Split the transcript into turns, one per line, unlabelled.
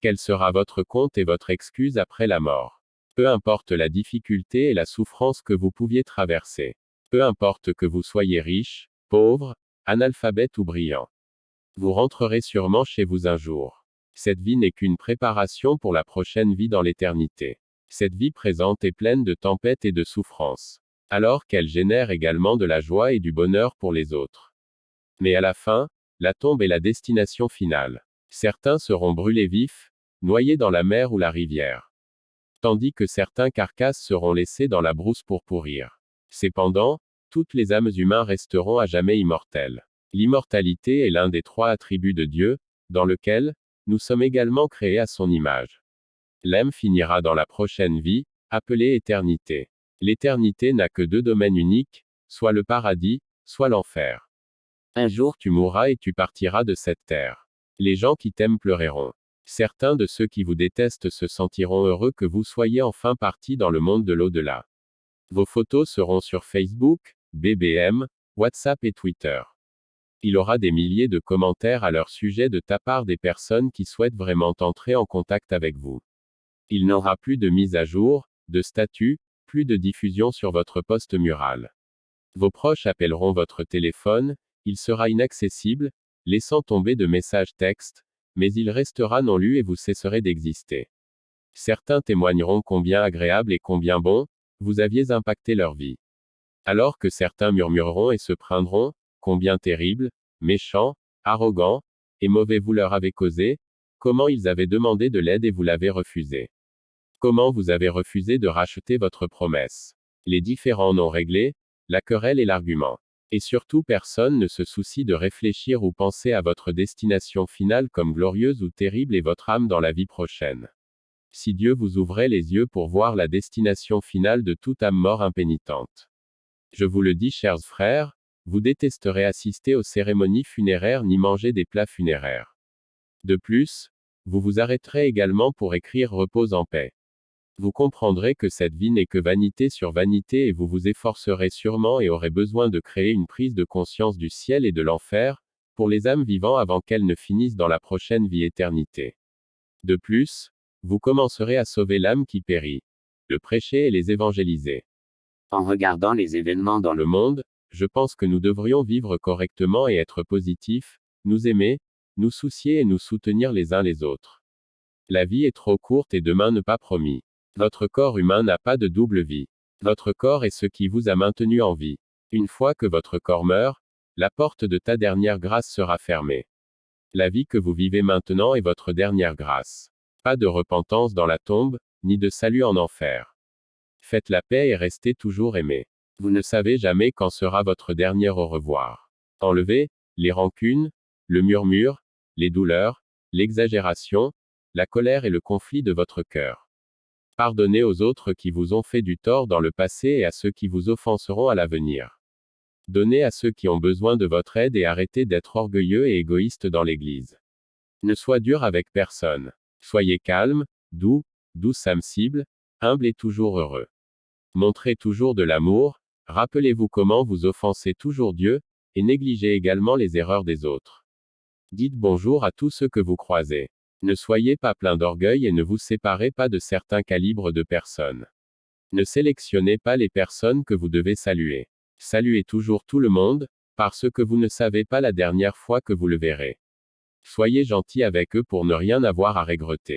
Quel sera votre compte et votre excuse après la mort? Peu importe la difficulté et la souffrance que vous pouviez traverser. Peu importe que vous soyez riche, pauvre, analphabète ou brillant. Vous rentrerez sûrement chez vous un jour. Cette vie n'est qu'une préparation pour la prochaine vie dans l'éternité. Cette vie présente est pleine de tempêtes et de souffrances. Alors qu'elle génère également de la joie et du bonheur pour les autres. Mais à la fin, la tombe est la destination finale. Certains seront brûlés vifs, noyés dans la mer ou la rivière. Tandis que certains carcasses seront laissées dans la brousse pour pourrir. Cependant, toutes les âmes humaines resteront à jamais immortelles. L'immortalité est l'un des 3 attributs de Dieu, dans lequel nous sommes également créés à son image. L'âme finira dans la prochaine vie, appelée éternité. L'éternité n'a que 2 domaines uniques, soit le paradis, soit l'enfer. Un jour tu mourras et tu partiras de cette terre. Les gens qui t'aiment pleureront. Certains de ceux qui vous détestent se sentiront heureux que vous soyez enfin partis dans le monde de l'au-delà. Vos photos seront sur Facebook, BBM, WhatsApp et Twitter. Il aura des milliers de commentaires à leur sujet de ta part des personnes qui souhaitent vraiment entrer en contact avec vous. Il n'aura plus de mise à jour, de statut, plus de diffusion sur votre poste mural. Vos proches appelleront votre téléphone, il sera inaccessible, laissant tomber de messages textes, mais il restera non lu et vous cesserez d'exister. Certains témoigneront combien agréable et combien bon, vous aviez impacté leur vie. Alors que certains murmureront et se plaindront, combien terrible, méchant, arrogant, et mauvais vous leur avez causé, comment ils avaient demandé de l'aide et vous l'avez refusé. Comment vous avez refusé de racheter votre promesse. Les différends non réglés, la querelle et l'argument. Et surtout personne ne se soucie de réfléchir ou penser à votre destination finale comme glorieuse ou terrible et votre âme dans la vie prochaine. Si Dieu vous ouvrait les yeux pour voir la destination finale de toute âme mort impénitente. Je vous le dis chers frères, vous détesterez assister aux cérémonies funéraires ni manger des plats funéraires. De plus, vous vous arrêterez également pour écrire repose en paix. Vous comprendrez que cette vie n'est que vanité sur vanité et vous vous efforcerez sûrement et aurez besoin de créer une prise de conscience du ciel et de l'enfer, pour les âmes vivant avant qu'elles ne finissent dans la prochaine vie éternité. De plus, vous commencerez à sauver l'âme qui périt, le prêcher et les évangéliser. En regardant les événements dans le monde, je pense que nous devrions vivre correctement et être positifs, nous aimer, nous soucier et nous soutenir les uns les autres. La vie est trop courte et demain n'est pas promis. Votre corps humain n'a pas de double vie. Votre corps est ce qui vous a maintenu en vie. Une fois que votre corps meurt, la porte de ta dernière grâce sera fermée. La vie que vous vivez maintenant est votre dernière grâce. Pas de repentance dans la tombe, ni de salut en enfer. Faites la paix et restez toujours aimés. Vous ne savez jamais quand sera votre dernier au revoir. Enlevez les rancunes, le murmure, les douleurs, l'exagération, la colère et le conflit de votre cœur. Pardonnez aux autres qui vous ont fait du tort dans le passé et à ceux qui vous offenseront à l'avenir. Donnez à ceux qui ont besoin de votre aide et arrêtez d'être orgueilleux et égoïste dans l'Église. Ne sois dur avec personne. Soyez calme, doux, douce âme cible, humble et toujours heureux. Montrez toujours de l'amour, rappelez-vous comment vous offensez toujours Dieu, et négligez également les erreurs des autres. Dites bonjour à tous ceux que vous croisez. Ne soyez pas plein d'orgueil et ne vous séparez pas de certains calibres de personnes. Ne sélectionnez pas les personnes que vous devez saluer. Saluez toujours tout le monde, parce que vous ne savez pas la dernière fois que vous le verrez. Soyez gentil avec eux pour ne rien avoir à regretter.